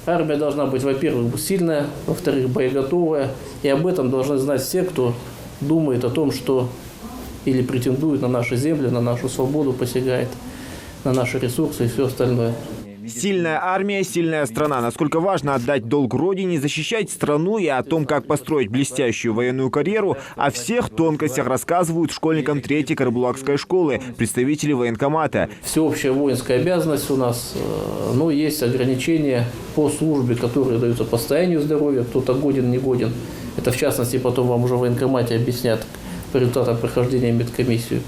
Армия должна быть, во-первых, сильная, во-вторых, боеготовая. И об этом должны знать все, кто думает о том, что или претендует на наши земли, на нашу свободу, посягает на наши ресурсы и все остальное. Сильная армия, сильная страна. Насколько важно отдать долг родине, защищать страну, и о том, как построить блестящую военную карьеру, о всех тонкостях рассказывают школьникам 3-й Карабулакской школы, представители военкомата. Всеобщая воинская обязанность у нас, но есть ограничения по службе, которые даются по состоянию здоровья, кто-то годен, не годен. Это, в частности, потом вам уже в военкомате объяснят по результатам прохождения медкомиссию.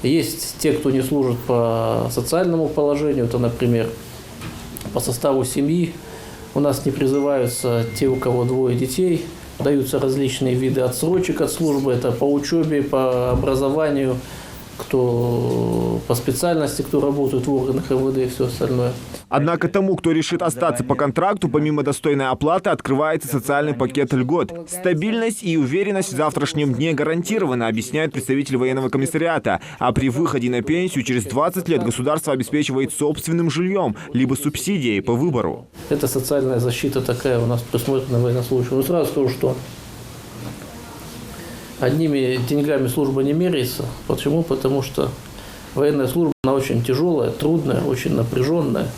Есть те, кто не служит по социальному положению, это, например, по составу семьи. У нас не призываются те, у кого 2 детей, даются различные виды отсрочек от службы, это по учебе, по образованию, кто по специальности, кто работает в органах МВД и все остальное. Однако тому, кто решит остаться по контракту, помимо достойной оплаты, открывается социальный пакет льгот. Стабильность и уверенность в завтрашнем дне гарантированы, объясняет представитель военного комиссариата. А при выходе на пенсию через 20 лет государство обеспечивает собственным жильем, либо субсидией по выбору. Это социальная защита такая у нас предусмотрена военнослужащим. Но сразу скажу, что одними деньгами служба не меряется. Почему? Потому что военная служба, она очень тяжелая, трудная, очень напряженная.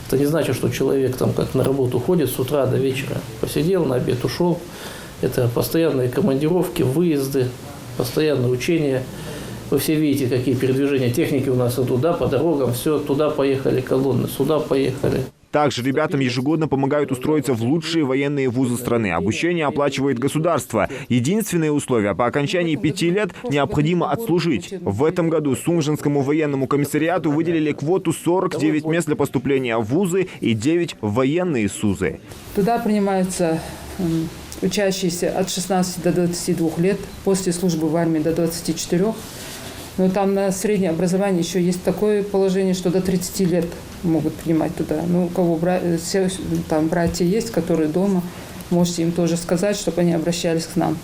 Это не значит, что человек там как на работу ходит с утра до вечера. Посидел, на обед ушел. Это постоянные командировки, выезды, постоянные учения. Вы все видите, какие передвижения техники у нас туда, по дорогам. Все, туда поехали колонны, сюда поехали. Также ребятам ежегодно помогают устроиться в лучшие военные вузы страны. Обучение оплачивает государство. Единственное условие – по окончании 5 лет необходимо отслужить. В этом году Сумжинскому военному комиссариату выделили квоту 49 мест для поступления в вузы и 9 в военные СУЗы. Туда принимаются учащиеся от 16 до 22 лет, после службы в армии до 24. Но там на среднее образование еще есть такое положение, что до 30 лет могут принимать туда. Ну, у кого там братья есть, которые дома, можете им тоже сказать, чтобы они обращались к нам.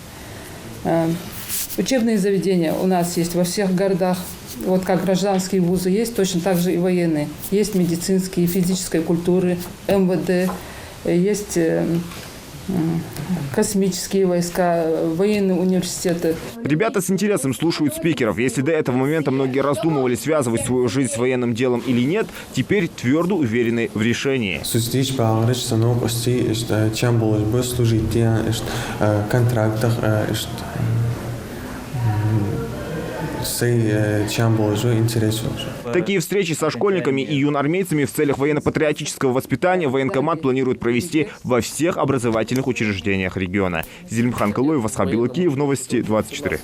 Учебные заведения у нас есть во всех городах. Вот как гражданские вузы есть, точно так же и военные. Есть медицинские, физической культуры, МВД, есть космические войска, военные университеты. Ребята с интересом слушают спикеров. Если до этого момента многие раздумывали, связывать свою жизнь с военным делом или нет, теперь твердо уверены в решении. Такие встречи со школьниками и юноармейцами в целях военно-патриотического воспитания военкомат планирует провести во всех образовательных учреждениях региона. Зелимхан Калоев, Васхаб Белокиев, Новости 24.